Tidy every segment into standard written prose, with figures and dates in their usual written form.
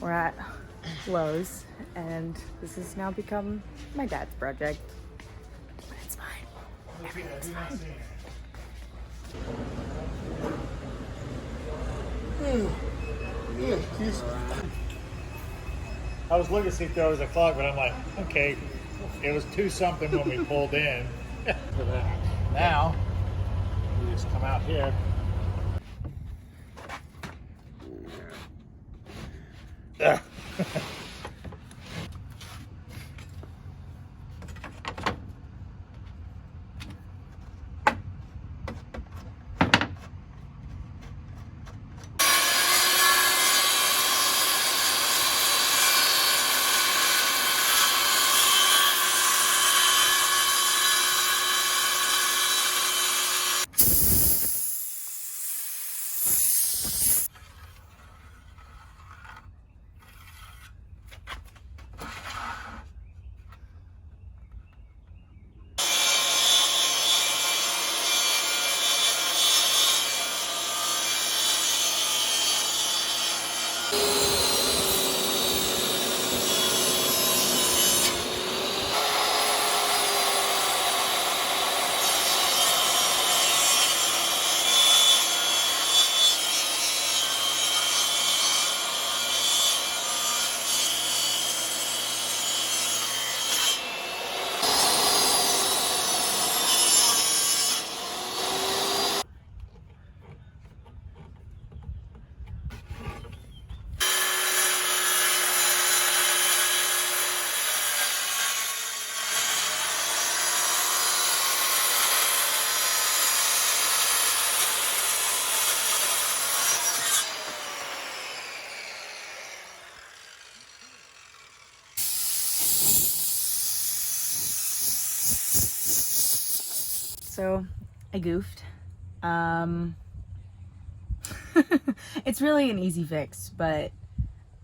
We're at Lowe's, and this has now become my dad's project. But it's fine. Everything's fine. I was looking to see if there was a clock, but I'm like, okay, it was 2 something when we pulled in. Now, we just come out here. Ugh. So I goofed. It's really an easy fix, but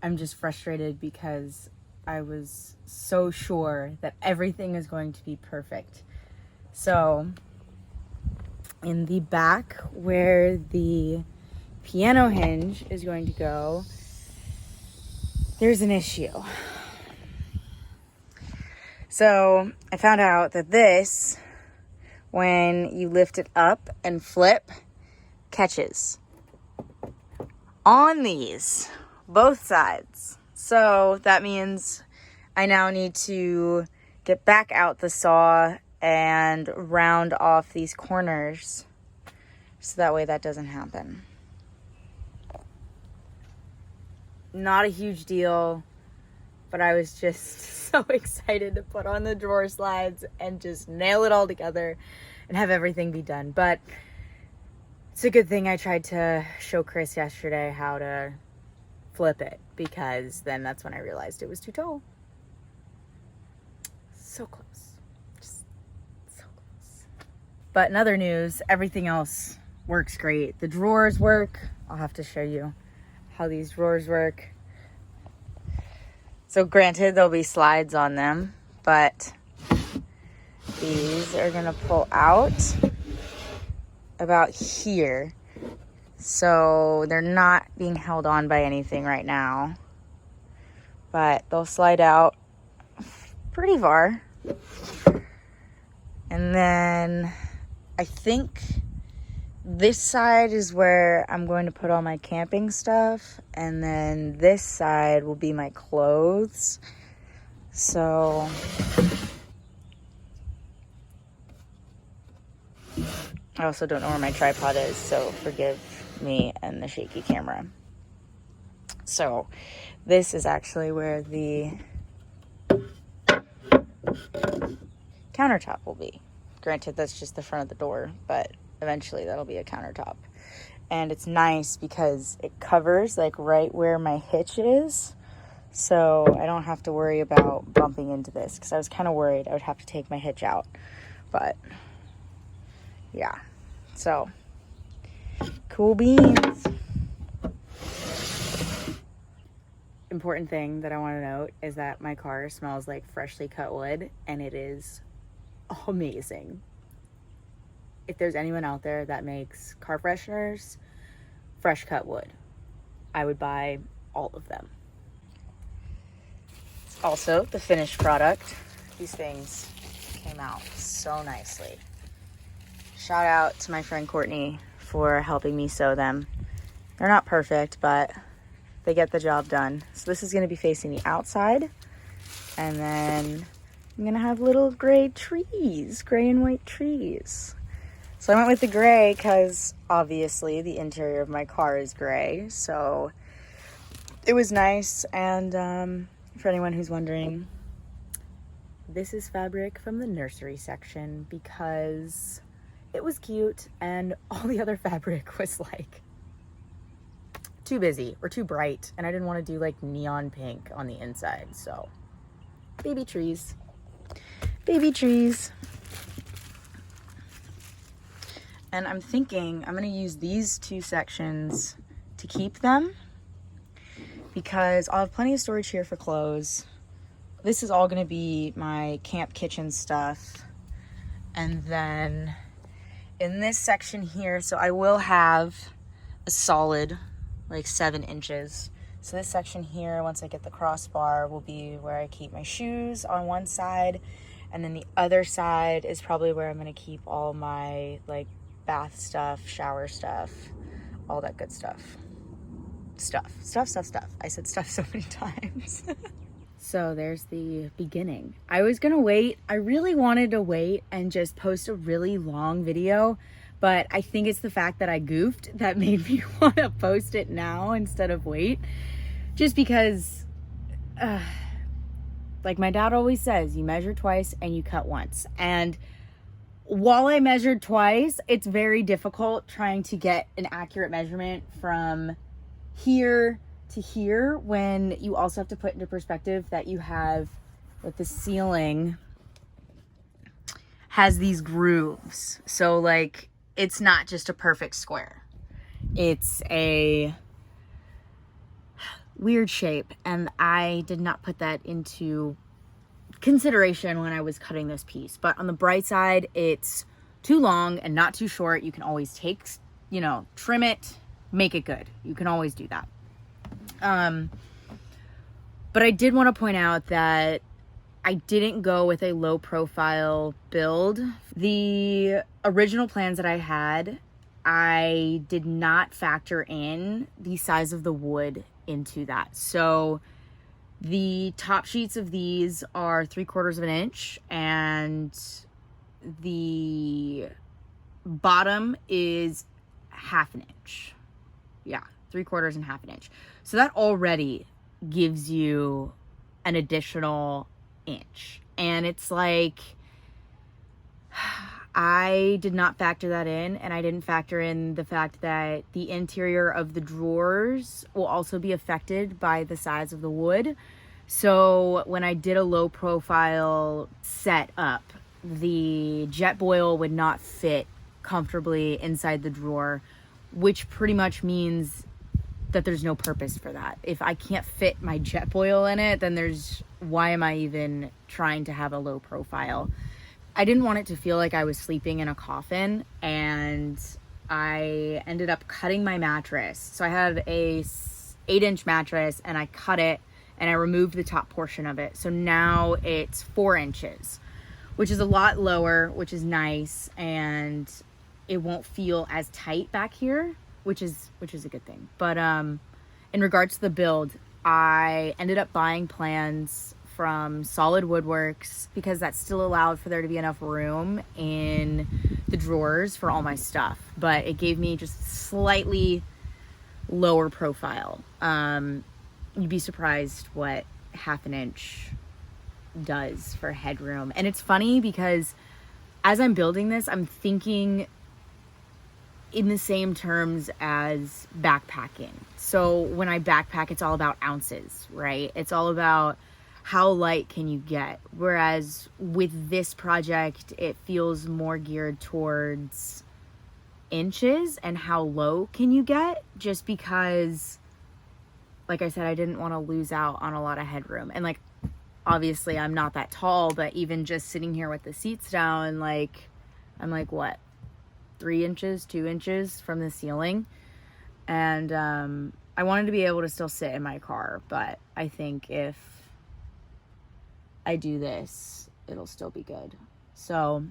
I'm just frustrated because I was so sure that everything is going to be perfect. So in the back where the piano hinge is going to go, there's an issue. So I found out that this, when you lift it up and flip, catches on these, both sides. So that means I now need to get back out the saw and round off these corners so that way that doesn't happen. Not a huge deal, but I was just so excited to put on the drawer slides and just nail it all together and have everything be done. But it's a good thing I tried to show Chris yesterday how to flip it, because then that's when I realized it was too tall. So close. Just so close. But in other news, everything else works great. The drawers work. I'll have to show you how these drawers work. So granted, there'll be slides on them, but these are gonna pull out about here. So they're not being held on by anything right now, but they'll slide out pretty far. And then I think this side is where I'm going to put all my camping stuff, and then this side will be my clothes. So I also don't know where my tripod is, so forgive me and the shaky camera. So this is actually where the countertop will be. Granted, that's just the front of the door, but eventually that'll be a countertop. And it's nice because it covers like right where my hitch is, so I don't have to worry about bumping into this, because I was kind of worried I would have to take my hitch out. But yeah, so cool beans. Important thing that I want to note is that my car smells like freshly cut wood, and it is amazing. If there's anyone out there that makes car fresheners, fresh cut wood, I would buy all of them. Also, the finished product. These things came out so nicely. Shout out to my friend Courtney for helping me sew them. They're not perfect, but they get the job done. So this is going to be facing the outside. And then I'm going to have little gray trees, gray and white trees. So I went with the gray because obviously the interior of my car is gray. So it was nice. And for anyone who's wondering, this is fabric from the nursery section because it was cute and all the other fabric was like too busy or too bright, and I didn't want to do like neon pink on the inside. So baby trees, baby trees. And I'm thinking I'm going to use these two sections to keep them because I'll have plenty of storage here for clothes. This is all going to be my camp kitchen stuff. And then in this section here, so I will have a solid like 7 inches. So this section here, once I get the crossbar, will be where I keep my shoes on one side. And then the other side is probably where I'm going to keep all my like bath stuff, shower stuff, all that good stuff. Stuff. I said stuff so many times. So there's the beginning. I was gonna wait. I really wanted to wait and just post a really long video, but I think it's the fact that I goofed that made me want to post it now instead of wait. Just because, like my dad always says, you measure twice and you cut once. And while I measured twice, it's very difficult trying to get an accurate measurement from here to here when you also have to put into perspective that you have that the ceiling has these grooves. So like it's not just a perfect square. It's a weird shape, and I did not put that into consideration when I was cutting this piece. But on the bright side, it's too long and not too short. You can always take, trim it, make it good. You can always do that. But I did want to point out that I didn't go with a low profile build. The original plans that I had, I did not factor in the size of the wood into that. So the top sheets of these are 3/4 of an inch and the bottom is 1/2 inch. Yeah, 3/4 and 1/2 inch. So that already gives you an additional inch. And it's like, I did not factor that in, and I didn't factor in the fact that the interior of the drawers will also be affected by the size of the wood. So when I did a low profile setup, the jet boil would not fit comfortably inside the drawer, which pretty much means that there's no purpose for that. If I can't fit my jet boil in it, then why am I even trying to have a low profile? I didn't want it to feel like I was sleeping in a coffin, and I ended up cutting my mattress. So I had a 8-inch mattress and I cut it and I removed the top portion of it. So now it's 4 inches, which is a lot lower, which is nice, and it won't feel as tight back here, which is a good thing. But in regards to the build, I ended up buying plans from Solid Woodworks because that still allowed for there to be enough room in the drawers for all my stuff, but it gave me just slightly lower profile. You'd be surprised what 1/2 inch does for headroom. And it's funny because as I'm building this, I'm thinking in the same terms as backpacking. So when I backpack, it's all about ounces, right? It's all about how light can you get? Whereas with this project, it feels more geared towards inches and how low can you get, just because, like I said, I didn't want to lose out on a lot of headroom. And like, obviously I'm not that tall, but even just sitting here with the seats down, like, I'm like, what, 3 inches, 2 inches from the ceiling? And, I wanted to be able to still sit in my car, but I think if I do this, it'll still be good. So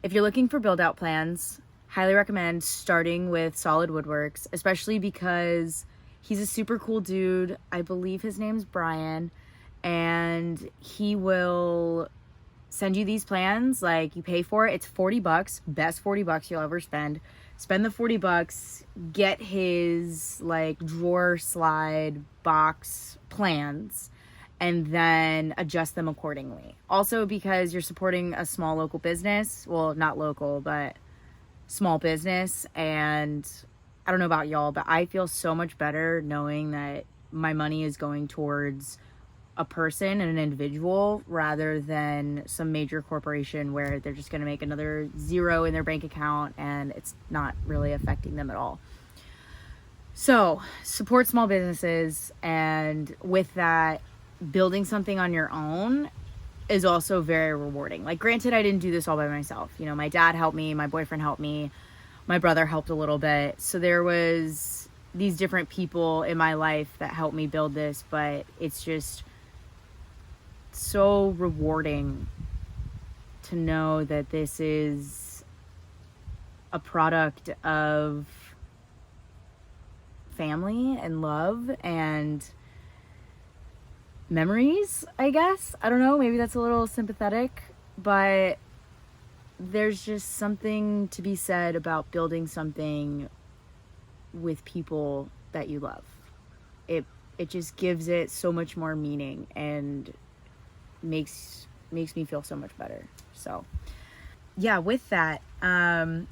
if you're looking for build out plans, highly recommend starting with Solid Woodworks, especially because he's a super cool dude. I believe his name's Brian, and he will send you these plans. Like, you pay for it, it's $40, best $40 you'll ever spend. Spend the $40, get his like drawer slide box plans, and then adjust them accordingly. Also, because you're supporting a small local business, well, not local, but small business, and I don't know about y'all, but I feel so much better knowing that my money is going towards a person and an individual rather than some major corporation where they're just going to make another zero in their bank account and it's not really affecting them at all. So support small businesses, and with that, building something on your own is also very rewarding. Like, granted, I didn't do this all by myself. You know, my dad helped me, my boyfriend helped me, my brother helped a little bit. So there was these different people in my life that helped me build this, but it's just so rewarding to know that this is a product of family and love and memories, I guess. I don't know, maybe that's a little sympathetic, but there's just something to be said about building something with people that you love. It just gives it so much more meaning and makes me feel so much better. So yeah, with that, I'll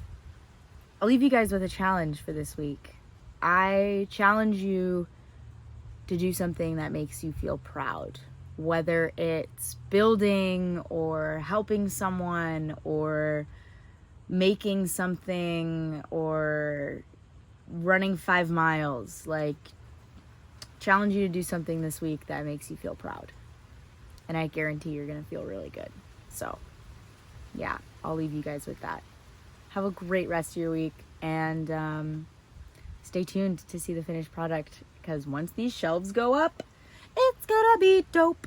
leave you guys with a challenge for this week. I challenge you to do something that makes you feel proud, whether it's building or helping someone or making something or running 5 miles. Like, challenge you to do something this week that makes you feel proud. And I guarantee you're going to feel really good. So yeah, I'll leave you guys with that. Have a great rest of your week, and stay tuned to see the finished product, because once these shelves go up, it's gonna be dope.